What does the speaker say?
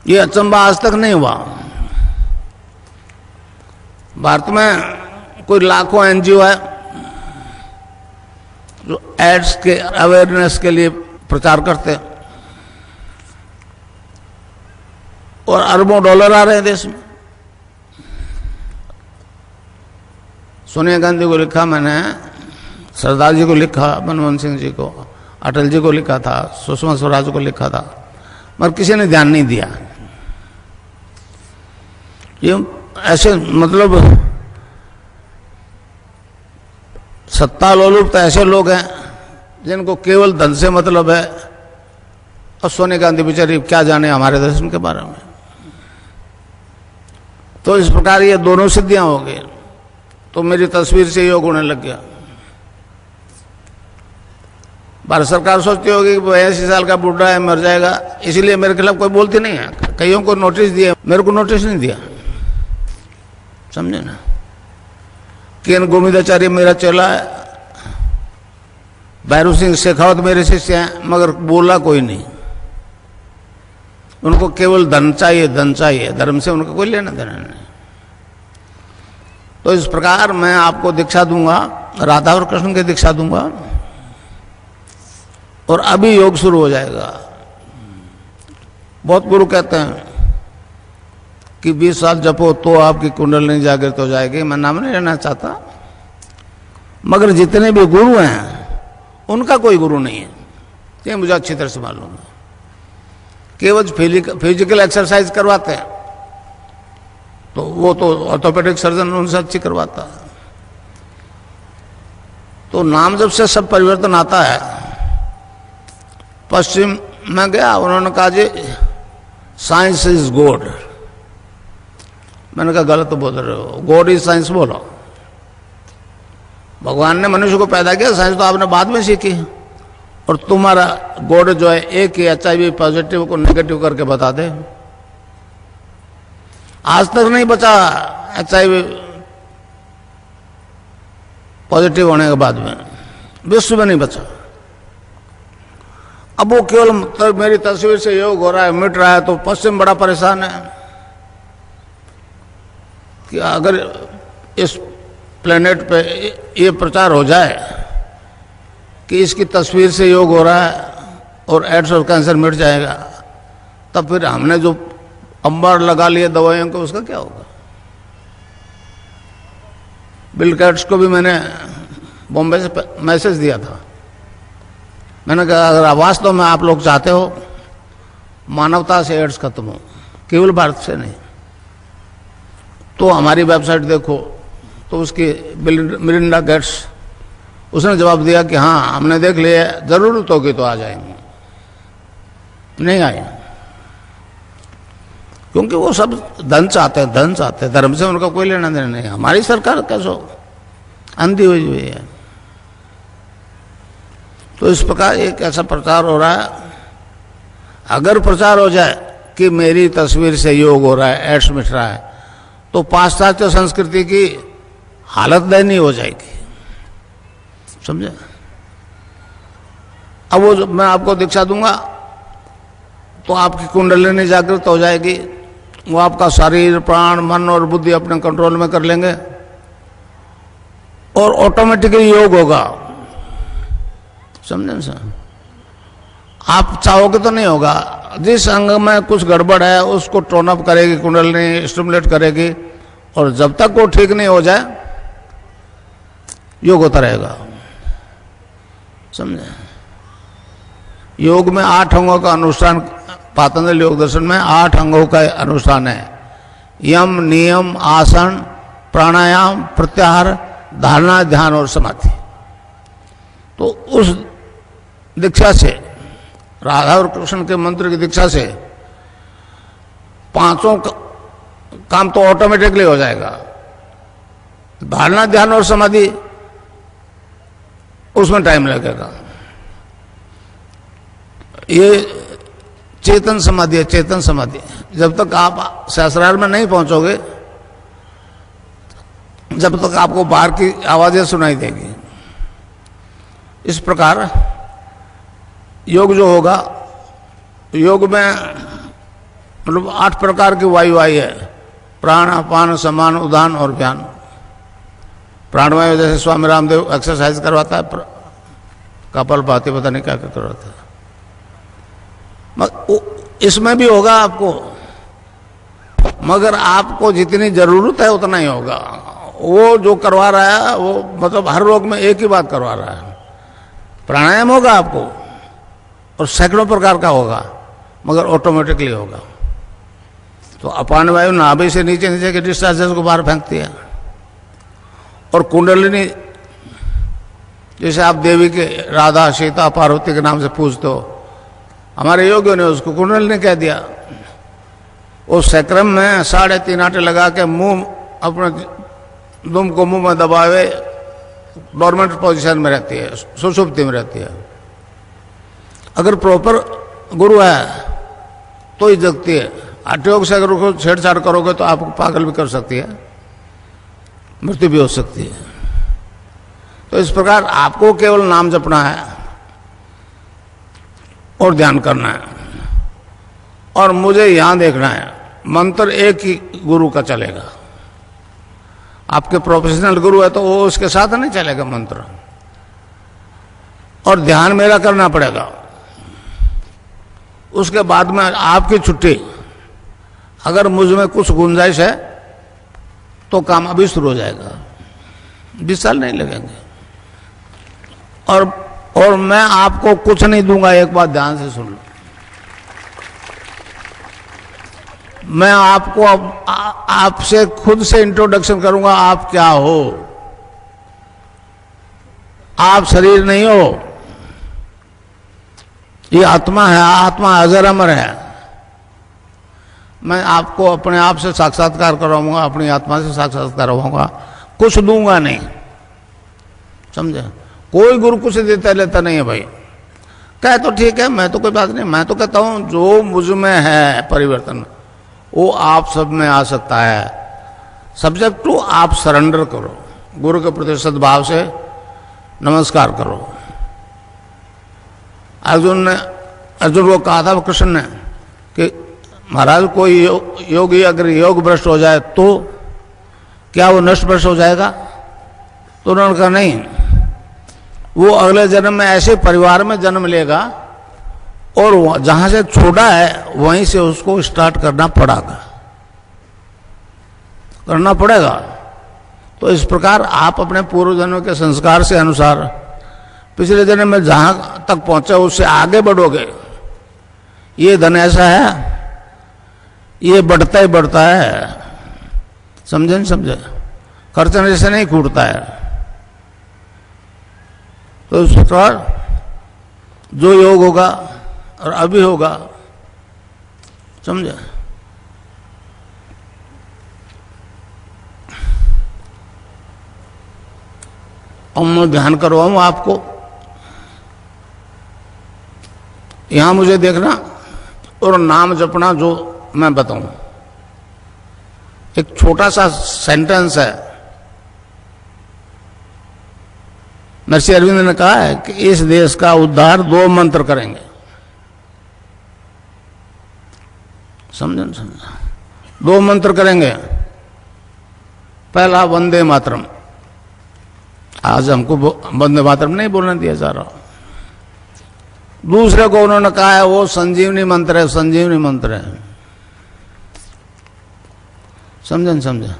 ये अचंबा आज तक नहीं हुआ। भारत में कोई लाखों एनजीओ है जो एड्स के अवेयरनेस के लिए प्रचार करते हैं और अरबों डॉलर आ रहे हैं देश में। सोनिया गांधी को लिखा मैंने, सरदार जी को लिखा, मनमोहन सिंह जी को, अटल जी को लिखा था, सुषमा स्वराज को लिखा था, मगर किसी ने ध्यान नहीं दिया। ये ऐसे मतलब सत्ता लोलुप तो ऐसे लोग हैं जिनको केवल धन से मतलब है, और सोनिया गांधी बेचारी क्या जाने हमारे दर्शन के बारे में। तो इस प्रकार ये दोनों सिद्धियां हो गई। तो मेरी तस्वीर से योग होने लग गया। भारत सरकार सोचती होगी कि 82 साल का बुढ़ा है, मर जाएगा, इसलिए मेरे खिलाफ कोई बोलती नहीं है। कईयों को नोटिस दिए, मेरे को नोटिस नहीं दिया, समझे ना। केन गोविंदाचार्य मेरा चेला है, भैरू सिंह शेखावत मेरे शिष्य हैं, मगर बोला कोई नहीं। उनको केवल धन चाहिए, धन चाहिए, धर्म से उनका कोई लेना देना नहीं। तो इस प्रकार मैं आपको दीक्षा दूंगा, राधा और कृष्ण की दीक्षा दूंगा, और अभी योग शुरू हो जाएगा। बहुत गुरु कहते हैं कि 20 साल जपो तो आपकी कुंडलिनी जागृत हो जाएगी। मैं नाम नहीं लेना चाहता, मगर जितने भी गुरु हैं उनका कोई गुरु नहीं है, ये मुझे अच्छी तरह से मालूम है। केवल फिजिकल एक्सरसाइज करवाते हैं, तो वो तो ऑर्थोपेडिक सर्जन उनसे अच्छी करवाता है। तो नाम जब से सब परिवर्तन आता है। पश्चिम में गया, उन्होंने कहा जी साइंस इज गॉड। मैंने कहा गलत बोल रहे हो, गॉड इज साइंस बोलो। भगवान ने मनुष्य को पैदा किया, साइंस तो आपने बाद में सीखी, और तुम्हारा गॉड जो है एक ही HIV पॉजिटिव को नेगेटिव करके बता दे। आज तक नहीं बचा HIV पॉजिटिव होने के बाद में, विश्व में नहीं बचा। अब वो केवल मेरी तस्वीर से योग हो रहा है, मिट रहा है, तो पश्चिम बड़ा परेशान है कि अगर इस प्लेनेट पे ये प्रचार हो जाए कि इसकी तस्वीर से योग हो रहा है और एड्स और कैंसर मिट जाएगा, तब फिर हमने जो अंबार लगा लिए दवाइयों को, उसका क्या होगा। बिल गेट्स को भी मैंने बॉम्बे से मैसेज दिया था। मैंने कहा अगर वास्तव में आप लोग चाहते हो मानवता से एड्स खत्म हो, केवल भारत से नहीं, तो हमारी वेबसाइट देखो। तो उसकी मिलिंडा गेट्स, उसने जवाब दिया कि हाँ हमने देख लिया, जरूरत होगी तो आ जाएंगे। नहीं आए, क्योंकि वो सब धन चाहते हैं, धन चाहते हैं, धर्म से उनका कोई लेना देना नहीं। हमारी सरकार कैसो अंधी हुई है। तो इस प्रकार एक ऐसा प्रचार हो रहा है। अगर प्रचार हो जाए कि मेरी तस्वीर से योग हो रहा है, एड्स मिट रहा है, तो पाश्चात्य संस्कृति की हालत दयनीय हो जाएगी, समझे। अब वो जब मैं आपको दीक्षा दूंगा तो आपकी कुंडलिनी जागृत हो जाएगी। वो आपका शरीर, प्राण, मन और बुद्धि अपने कंट्रोल में कर लेंगे और ऑटोमेटिकली योग होगा, समझे सर। आप चाहोगे तो नहीं होगा। जिस अंग में कुछ गड़बड़ है उसको टोन अप करेगी कुंडलिनी, स्टिमुलेट करेगी, और जब तक वो ठीक नहीं हो जाए योग होता रहेगा, समझे। योग में 8 अंगों का अनुष्ठान, पातंजलि योग दर्शन में 8 अंगों का अनुष्ठान है। यम, नियम, आसन, प्राणायाम, प्रत्याहार, धारणा, ध्यान और समाधि। तो उस दीक्षा से, राधा और कृष्ण के मंत्र की दीक्षा से 5 काम तो ऑटोमेटिकली हो जाएगा। धारणा, ध्यान और समाधि, उसमें टाइम लगेगा। ये चेतन समाधि है, चेतन समाधि। जब तक आप सहस्रार में नहीं पहुंचोगे, जब तक आपको बाहर की आवाजें सुनाई देगी। इस प्रकार योग जो होगा, योग में मतलब 8 प्रकार की वायु आई है, प्राण, अपान, समान, उदान और व्यान। प्राणवायु जैसे स्वामी रामदेव एक्सरसाइज करवाता है, कपाल भाती पता नहीं क्या क्या करवाता है, इसमें भी होगा आपको, मगर आपको जितनी जरूरत है उतना ही होगा। वो जो करवा रहा है वो मतलब हर रोग में एक ही बात करवा रहा है। प्राणायाम होगा आपको और सैकड़ों प्रकार का होगा, मगर ऑटोमेटिकली होगा। तो अपान वायु नाभि से नीचे नीचे के डिस्चार्जेस को बाहर फेंकती है। और कुंडलिनी, जैसे आप देवी के राधा, सीता, पार्वती के नाम से पूछते हो, हमारे योगियों ने उसको कुंडलिनी कह दिया। उस सैक्रम में 3.5 आटे लगा के मुंह अपने दुम को मुंह में दबावे, डोरमेंट पोजीशन में रहती है, सुषुप्ति में रहती है। अगर प्रॉपर गुरु है तो ही जगती है। आटे से अगर उसको छेड़छाड़ करोगे तो आपको पागल भी कर सकती है, मृत्यु भी हो सकती है। तो इस प्रकार आपको केवल नाम जपना है और ध्यान करना है, और मुझे यहां देखना है। मंत्र एक ही गुरु का चलेगा। आपके प्रोफेशनल गुरु है तो वो उसके साथ नहीं चलेगा मंत्र, और ध्यान मेरा करना पड़ेगा। उसके बाद में आपकी छुट्टी। अगर मुझ में कुछ गुंजाइश है तो काम अभी शुरू हो जाएगा, 20 साल नहीं लगेंगे। और मैं आपको कुछ नहीं दूंगा, एक बात ध्यान से सुन लो। मैं आपको आपसे खुद से इंट्रोडक्शन करूंगा, आप क्या हो। आप शरीर नहीं हो, ये आत्मा है। आत्मा अजर अमर है। मैं आपको अपने आप से साक्षात्कार करवाऊंगा, अपनी आत्मा से साक्षात्कार करवाऊंगा, कुछ दूंगा नहीं, समझे। कोई गुरु कुछ देता लेता नहीं है भाई। कहे तो ठीक है, मैं तो कोई बात नहीं। मैं तो कहता हूं जो मुझ में है परिवर्तन वो आप सब में आ सकता है। सब्जेक्ट टू आप सरेंडर करो, गुरु के प्रति सद्भाव से नमस्कार करो। अर्जुन को कहा था कृष्ण ने कि महाराज कोई योगी अगर योग भ्रष्ट हो जाए तो क्या वो नष्ट भ्रष्ट हो जाएगा? तो उन्होंने कहा नहीं, वो अगले जन्म में ऐसे परिवार में जन्म लेगा और जहां से छोड़ा है वहीं से उसको स्टार्ट करना पड़ेगा। तो इस प्रकार आप अपने पूर्व जन्म के संस्कार से अनुसार पिछले जन्म में जहां तक पहुंचे उससे आगे बढ़ोगे। ये धन ऐसा है, ये बढ़ता ही बढ़ता है, समझे नहीं समझे? खर्चने से नहीं छूटता है। तो इस प्रकार जो योग होगा और अभी होगा, समझे। और मैं ध्यान करवाऊं आपको, यहां मुझे देखना और नाम जपना जो मैं बताऊं। एक छोटा सा सेंटेंस है। महर्षि अरविंद ने कहा है कि इस देश का उद्धार 2 मंत्र करेंगे। समझे? 2 मंत्र करेंगे। पहला वंदे मातरम। आज हमको वंदे मातरम नहीं बोलने दिया जा रहा। दूसरे को उन्होंने कहा है वो संजीवनी मंत्र है, संजीवनी मंत्र है। समझे?